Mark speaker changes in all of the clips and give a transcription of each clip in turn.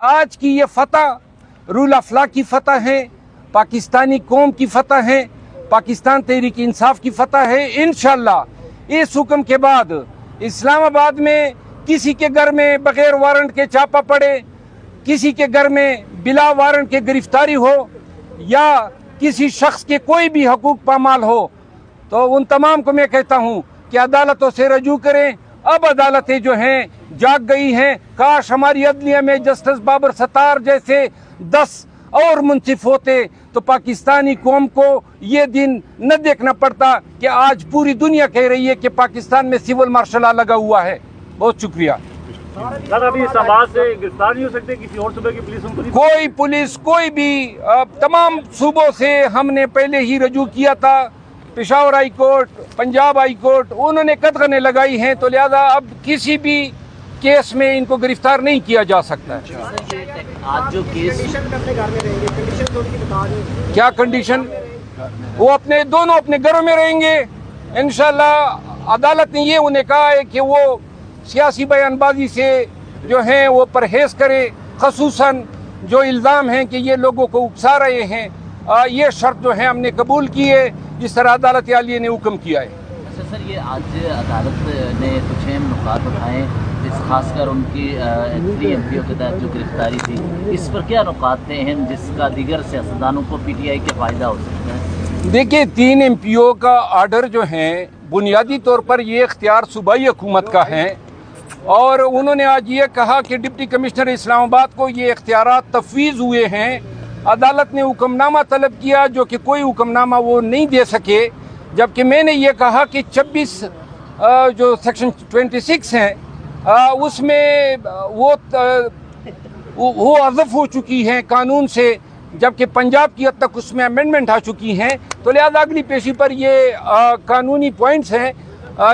Speaker 1: آج کی یہ فتح رول آف لا کی فتح ہے، پاکستانی قوم کی فتح ہے، پاکستان تحریک انصاف کی فتح ہے۔ انشاءاللہ اس حکم کے بعد اسلام آباد میں کسی کے گھر میں بغیر وارنٹ کے چھاپا پڑے، کسی کے گھر میں بلا وارنٹ کے گرفتاری ہو، یا کسی شخص کے کوئی بھی حقوق پامال ہو، تو ان تمام کو میں کہتا ہوں کہ عدالتوں سے رجوع کریں۔ اب عدالتیں جو ہیں جاگ گئی ہیں۔ کاش ہماری عدلیہ میں جسٹس بابر ستار جیسے 10 اور منصف ہوتے تو پاکستانی قوم کو یہ دن نہ دیکھنا پڑتا کہ آج پوری دنیا کہہ رہی ہے کہ پاکستان میں سول مارشل لا لگا ہوا ہے۔ بہت شکریہ۔
Speaker 2: سر ابھی اسلام آباد سے گرفتار نہیں ہو سکتے کسی اور صوبے کی پولیس؟
Speaker 1: کوئی پولیس کوئی بھی تمام صوبوں سے ہم نے پہلے ہی رجوع کیا تھا، Peshawar high court, Punjab high court, انہوں نے قدغنیں لگائی ہیں، تو لہذا اب کسی بھی کیس میں ان کو گرفتار نہیں کیا جا سکتا ہے۔
Speaker 2: آج جو کیس
Speaker 1: کیا کنڈیشن؟ وہ دونوں اپنے گھروں میں رہیں گے انشاءاللہ۔ عدالت نے یہ انہیں کہا ہے کہ وہ سیاسی بیان بازی سے جو ہیں وہ پرہیز کرے، خصوصاً جو الزام ہیں کہ یہ لوگوں کو اکسا رہے ہیں، یہ شرط جو ہے ہم نے قبول کی ہے جس طرح عدالت عالیہ نے حکم کیا ہے۔
Speaker 2: اچھا سر، یہ آج عدالت نے کچھ اہم نکات اٹھائے، خاص کر ان کی 3 ایم پی او کے تحت جو گرفتاری تھی، اس پر کیا نکات تھے اہم جس کا دیگر سیاستدانوں کو پی ٹی آئی کے فائدہ ہو سکتا ہے؟
Speaker 1: دیکھیں 3 ایم پی او کا آرڈر جو ہیں بنیادی طور پر یہ اختیار صوبائی حکومت کا ہے، اور انہوں نے آج یہ کہا کہ ڈپٹی کمشنر اسلام آباد کو یہ اختیارات تفویض ہوئے ہیں۔ عدالت نے حکم نامہ طلب کیا جو کہ کوئی حکم نامہ وہ نہیں دے سکے، جبکہ میں نے یہ کہا کہ 26 جو سیکشن 26 ہیں اس میں وہ حذف ہو چکی ہیں قانون سے، جبکہ پنجاب کی حد تک اس میں امینڈمنٹ آ چکی ہیں، تو لہذا اگلی پیشی پر یہ قانونی پوائنٹس ہیں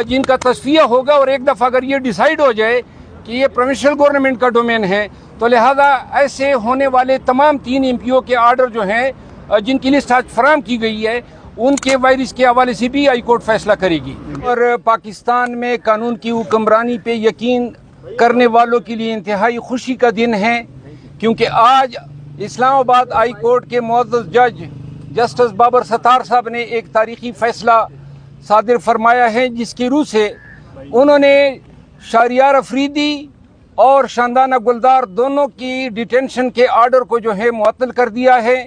Speaker 1: جن کا تصفیہ ہوگا، اور ایک دفعہ اگر یہ ڈیسائیڈ ہو جائے کہ یہ پروونشل گورنمنٹ کا ڈومین ہے تو لہذا ایسے ہونے والے تمام 3 ایم پی او کے آرڈر جو ہیں جن کی لسٹ آج فراہم کی گئی ہے ان کے وائرس کے حوالے سے بھی ہائی کورٹ فیصلہ کرے گی۔ اور پاکستان میں قانون کی حکمرانی پہ یقین کرنے والوں کے لیے انتہائی خوشی کا دن ہے، کیونکہ آج اسلام آباد ہائی کورٹ کے معزز جج جسٹس بابر ستار صاحب نے ایک تاریخی فیصلہ صادر فرمایا ہے، جس کی روح سے انہوں نے شہریار افریدی اور شاندانہ گلدار دونوں کی ڈیٹینشن کے آرڈر کو جو ہے معطل کر دیا ہے،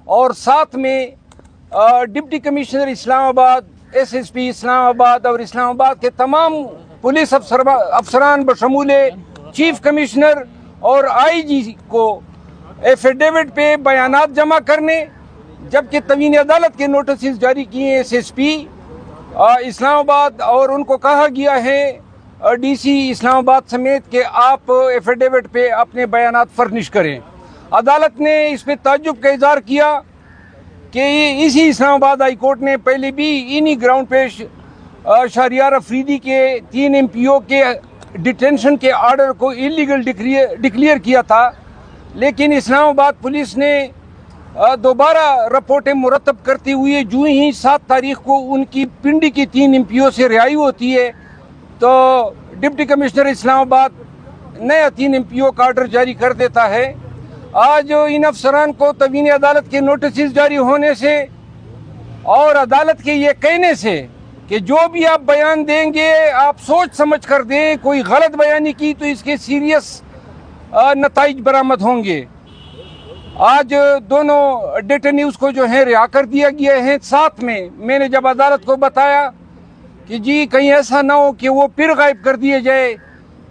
Speaker 1: اور ساتھ میں ڈپٹی کمشنر اسلام آباد، ایس ایس پی اسلام آباد اور اسلام آباد کے تمام پولیس افسران بشمول چیف کمشنر اور آئی جی کو ایفیڈیوٹ پہ بیانات جمع کرنے، جبکہ توین عدالت کے نوٹسز جاری کیے ایس ایس پی اسلام آباد، اور ان کو کہا گیا ہے ڈی سی اسلام آباد سمیت کہ آپ ایفیڈیوٹ پہ اپنے بیانات فرنش کریں۔ عدالت نے اس پہ تعجب کا اظہار کیا کہ اسی اسلام آباد ہائی کورٹ نے پہلے بھی انہی گراؤنڈ پہ شہریار افریدی کے 3 ایم پی او کے ڈیٹینشن کے آرڈر کو انلیگل ڈکلیئر کیا تھا، لیکن اسلام آباد پولیس نے دوبارہ رپورٹیں مرتب کرتے ہوئے جو ہی 7 تاریخ کو ان کی پنڈی کی 3 ایم پی او سے رہائی ہوتی ہے تو ڈپٹی کمشنر اسلام آباد نیا 3 ایم پی او کا آرڈر جاری کر دیتا ہے۔ آج ان افسران کو توین عدالت کے نوٹسز جاری ہونے سے اور عدالت کے یہ کہنے سے کہ جو بھی آپ بیان دیں گے آپ سوچ سمجھ کر دیں، کوئی غلط بیانی کی تو اس کے سیریس نتائج برآمد ہوں گے۔ آج دونوں ڈیٹینیوز کو جو ہے رہا کر دیا گیا ہے۔ ساتھ میں نے جب عدالت کو بتایا کہ جی کہیں ایسا نہ ہو کہ وہ پھر غائب کر دیے جائے،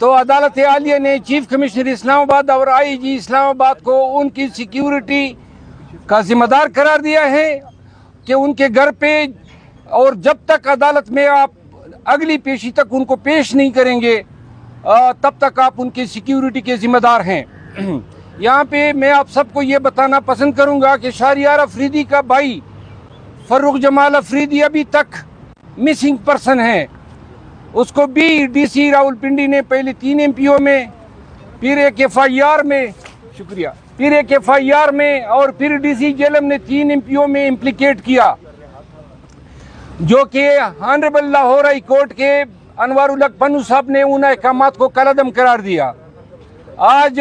Speaker 1: تو عدالت عالیہ نے چیف کمشنر اسلام آباد اور آئی جی اسلام آباد کو ان کی سیکیورٹی کا ذمہ دار قرار دیا ہے کہ ان کے گھر پہ، اور جب تک عدالت میں آپ اگلی پیشی تک ان کو پیش نہیں کریں گے تب تک آپ ان کی سیکیورٹی کے ذمہ دار ہیں۔ یہاں پہ میں آپ سب کو یہ بتانا پسند کروں گا کہ شہریار افریدی کا بھائی فروخ جمال افریدی ابھی تک مسنگ پرسن ہے۔ اس کو بھی ڈی سی راولپنڈی نے پہلے 3 ایم پی او میں، پھر ایک ایف آئی آر میں، پھر ایک ایف آئی آر میں، اور پھر ڈی سی جیلم نے 3 ایم پی او میں امپلیکیٹ کیا، جو کہ آنریبل لاہور ہائی کورٹ کے انوار الحق پنو صاحب نے ان احکامات کو کالعدم قرار دیا۔ آج